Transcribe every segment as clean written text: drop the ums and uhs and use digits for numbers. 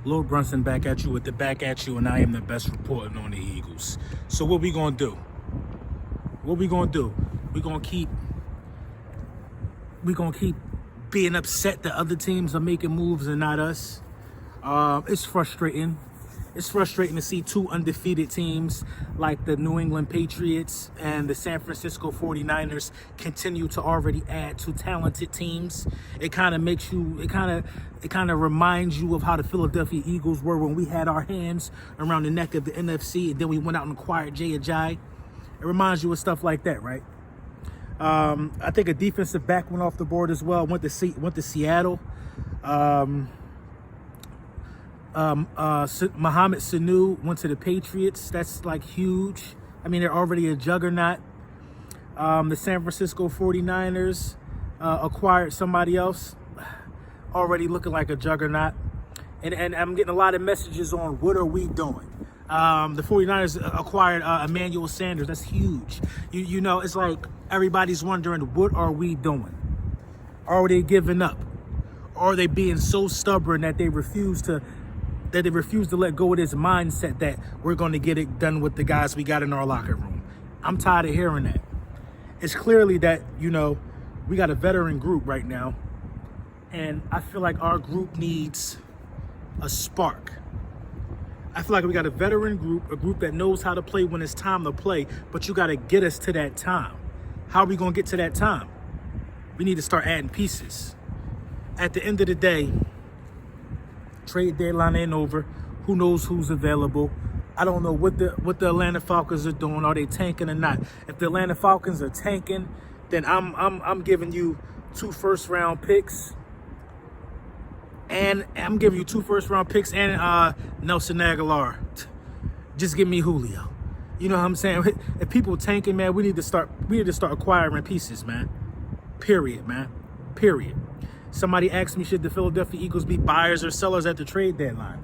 Lil Brunson back at you with the back at you, and I am the best reporting on the Eagles. So what we gonna do? What we gonna do? We gonna keep being upset that other teams are making moves and not us. It's frustrating. It's frustrating to see two undefeated teams like the New England Patriots and the San Francisco 49ers continue to already add two talented teams. It kind of makes you, it kind of reminds you of how the Philadelphia Eagles were when we had our hands around the neck of the NFC and then we went out and acquired Jay Ajayi. It reminds you of stuff like that, right? I think a defensive back went off the board as well, went to Seattle. Mohamed Sanu went to the Patriots. That's like huge. I mean, they're already a juggernaut. The San Francisco 49ers acquired somebody else, already looking like a juggernaut. And I'm getting a lot of messages on what are we doing. The 49ers acquired Emmanuel Sanders. That's huge. You know, it's like everybody's wondering, what are we doing? Are they giving up? Are they being so stubborn that they refuse to let go of this mindset that we're going to get it done with the guys we got in our locker room? I'm tired of hearing that. It's clearly that, you know, we got a veteran group right now, and I feel like our group needs a spark. I feel like we got a veteran group, a group that knows how to play when it's time to play, but you got to get us to that time. How are we going to get to that time? We need to start adding pieces. At the end of the day, trade deadline ain't over. Who knows who's available? I don't know what the Atlanta Falcons are doing. Are they tanking or not? If the Atlanta Falcons are tanking, then I'm giving you 2 first-round picks. And I'm giving you 2 first-round picks and Nelson Aguilar. Just give me Julio. You know what I'm saying? If people tanking, man, we need to start acquiring pieces, man. Period, man. Period. Somebody asked me, should the Philadelphia Eagles be buyers or sellers at the trade deadline?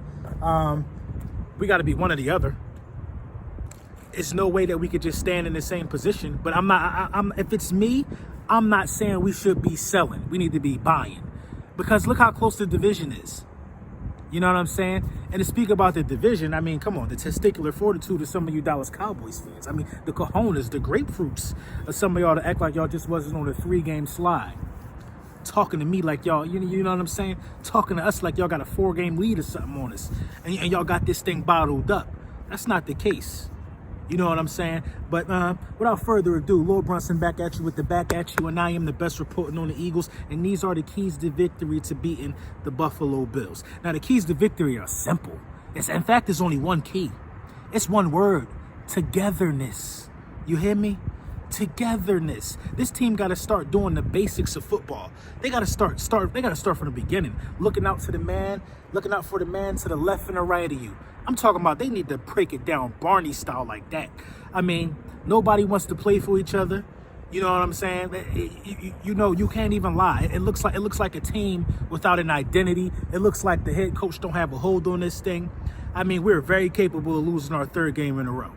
We got to be one or the other. It's no way that we could just stand in the same position. But if it's me, I'm not saying we should be selling. We need to be buying. Because look how close the division is. You know what I'm saying? And to speak about the division, I mean, come on, the testicular fortitude of some of you Dallas Cowboys fans. I mean, the cojones, the grapefruits of some of y'all to act like y'all just wasn't on a 3-game slide. Talking to me like y'all, you know what I'm saying? Talking to us like y'all got a 4-game lead or something on us. And y'all got this thing bottled up. That's not the case. You know what I'm saying? But without further ado, Lil Brunson back at you with the back at you, and I am the best reporting on the Eagles, and these are the keys to victory to beating the Buffalo Bills. Now, the keys to victory are simple. In fact, there's only one key. It's one word: togetherness. You hear me? Togetherness. This team got to start doing the basics of football. They got to start from the beginning. Looking out for the man to the left and the right of you. I'm talking about they need to break it down Barney style like that. I mean, nobody wants to play for each other. You know what I'm saying? You know, you can't even lie. It looks like a team without an identity. It looks like the head coach don't have a hold on this thing. I mean, we're very capable of losing our 3rd game in a row.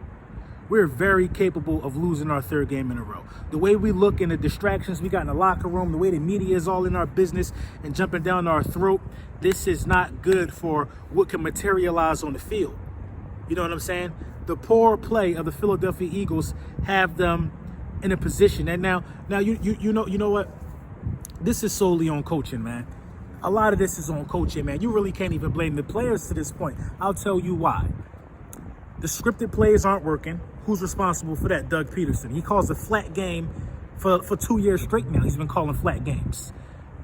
We're very capable of losing our 3rd game in a row. The way we look and the distractions we got in the locker room, the way the media is all in our business and jumping down our throat, this is not good for what can materialize on the field. You know what I'm saying? The poor play of the Philadelphia Eagles have them in a position. And now you know what? This is solely on coaching, man. A lot of this is on coaching, man. You really can't even blame the players to this point. I'll tell you why. The scripted plays aren't working. Who's responsible for that? Doug Peterson. He calls a flat game for 2 years straight now. He's been calling flat games.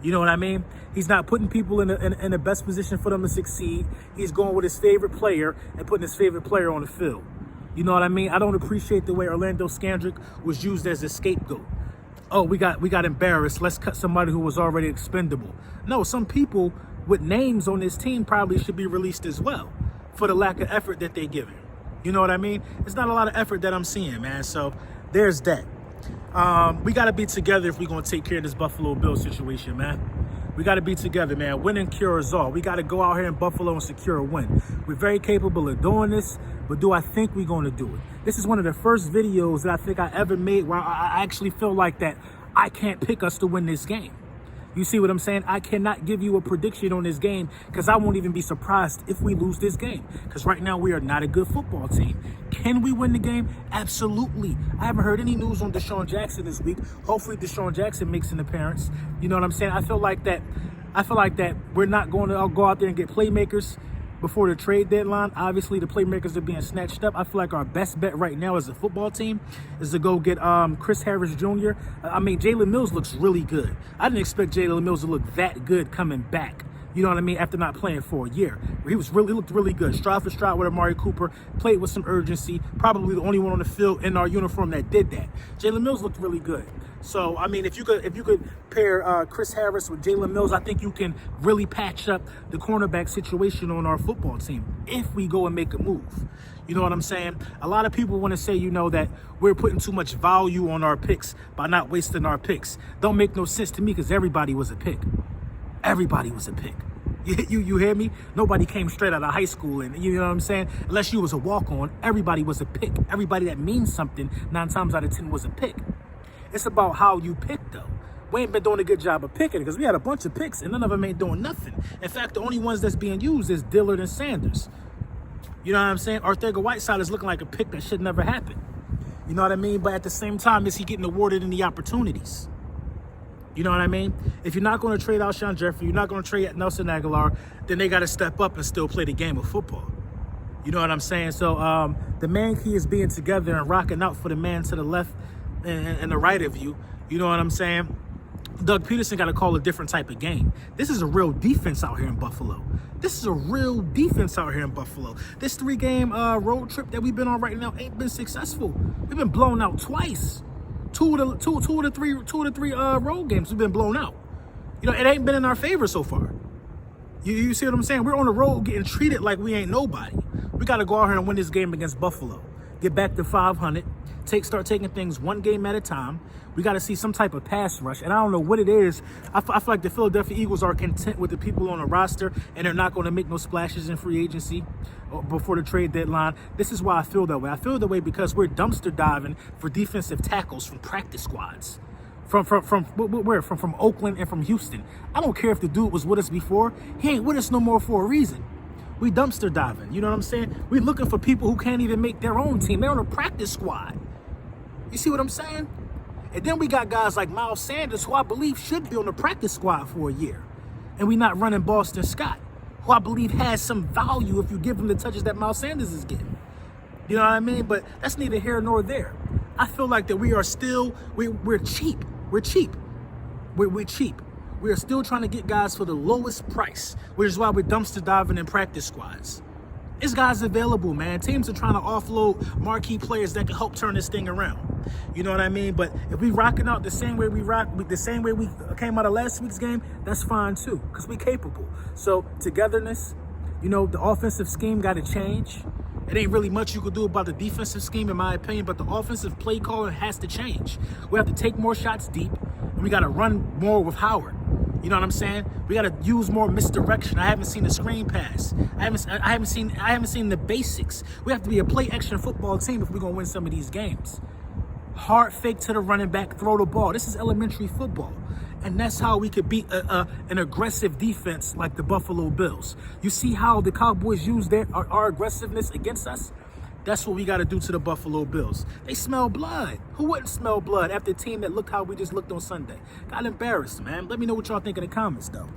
You know what I mean? He's not putting people in the best position for them to succeed. He's going with his favorite player and putting his favorite player on the field. You know what I mean? I don't appreciate the way Orlando Scandrick was used as a scapegoat. Oh, we got embarrassed. Let's cut somebody who was already expendable. No, some people with names on this team probably should be released as well for the lack of effort that they're giving. You know what I mean? It's not a lot of effort that I'm seeing, man. So there's that. We got to be together if we're going to take care of this Buffalo Bills situation, man. We got to be together, man. Winning cures all. We got to go out here in Buffalo and secure a win. We're very capable of doing this, but do I think we're going to do it? This is one of the first videos that I think I ever made where I actually feel like that I can't pick us to win this game. You see what I'm saying? I cannot give you a prediction on this game because I won't even be surprised if we lose this game. Because right now we are not a good football team. Can we win the game? Absolutely. I haven't heard any news on Deshaun Jackson this week. Hopefully Deshaun Jackson makes an appearance. You know what I'm saying? I feel like that we're not going to go out there and get playmakers before the trade deadline. Obviously, the playmakers are being snatched up. I feel like our best bet right now as a football team is to go get Chris Harris Jr. I mean, Jalen Mills looks really good. I didn't expect Jalen Mills to look that good coming back. You know what I mean? After not playing for a year. He looked really good. Stride for stride with Amari Cooper. Played with some urgency. Probably the only one on the field in our uniform that did that. Jalen Mills looked really good. So, I mean, if you could pair Chris Harris with Jalen Mills, I think you can really patch up the cornerback situation on our football team if we go and make a move. You know what I'm saying? A lot of people want to say, you know, that we're putting too much value on our picks by not wasting our picks. Don't make no sense to me because everybody was a pick. Everybody was a pick. You hear me? Nobody came straight out of high school, and you know what I'm saying? Unless you was a walk-on, everybody was a pick. Everybody that means something 9 times out of 10 was a pick. It's about how you pick, though. We ain't been doing a good job of picking because we had a bunch of picks and none of them ain't doing nothing. In fact, the only ones that's being used is Dillard and Sanders. You know what I'm saying? Arthur-Whiteside is looking like a pick that should never happen. You know what I mean? But at the same time, is he getting awarded any opportunities? You know what I mean? If you're not going to trade Alshon Jeffrey, you're not going to trade Nelson Aguilar, then they got to step up and still play the game of football. You know what I'm saying? So the man key is being together and rocking out for the man to the left and the right of you. You know what I'm saying? Doug Peterson got to call a different type of game. This is a real defense out here in Buffalo. This is a real defense out here in Buffalo. This 3-game road trip that we've been on right now ain't been successful. We've been blown out twice. Two of the three road games we've been blown out. You know, it ain't been in our favor so far. You see what I'm saying? We're on the road getting treated like we ain't nobody. We got to go out here and win this game against Buffalo. Get back to 500. Start taking things one game at a time. We got to see some type of pass rush. And I don't know what it is. I feel like the Philadelphia Eagles are content with the people on the roster, and they're not going to make no splashes in free agency before the trade deadline. This is why I feel that way. I feel that way because we're dumpster diving for defensive tackles from practice squads. From Oakland and from Houston. I don't care if the dude was with us before. He ain't with us no more for a reason. We dumpster diving. You know what I'm saying? We're looking for people who can't even make their own team. They're on a practice squad. You see what I'm saying? And then we got guys like Miles Sanders, who I believe should be on the practice squad for a year. And we not running Boston Scott, who I believe has some value if you give him the touches that Miles Sanders is getting. You know what I mean? But that's neither here nor there. I feel like that we are still, we're cheap. We're cheap. We're cheap. We are still trying to get guys for the lowest price, which is why we're dumpster diving in practice squads. There's guys available, man. Teams are trying to offload marquee players that can help turn this thing around. You know what I mean? But if we rocking out the same way we came out of last week's game, that's fine too, because we're capable. So togetherness, you know, the offensive scheme got to change. It ain't really much you could do about the defensive scheme, in my opinion, but the offensive play calling has to change. We have to take more shots deep, and we got to run more with Howard. You know what I'm saying? We got to use more misdirection. I haven't seen a screen pass. I haven't seen the basics. We have to be a play action football team if we're gonna win some of these games. Hard fake to the running back, throw the ball. This is elementary football. And that's how we could beat an aggressive defense like the Buffalo Bills. You see how the Cowboys use our aggressiveness against us? That's what we got to do to the Buffalo Bills. They smell blood. Who wouldn't smell blood after a team that looked how we just looked on Sunday? Got embarrassed, man. Let me know what y'all think in the comments, though.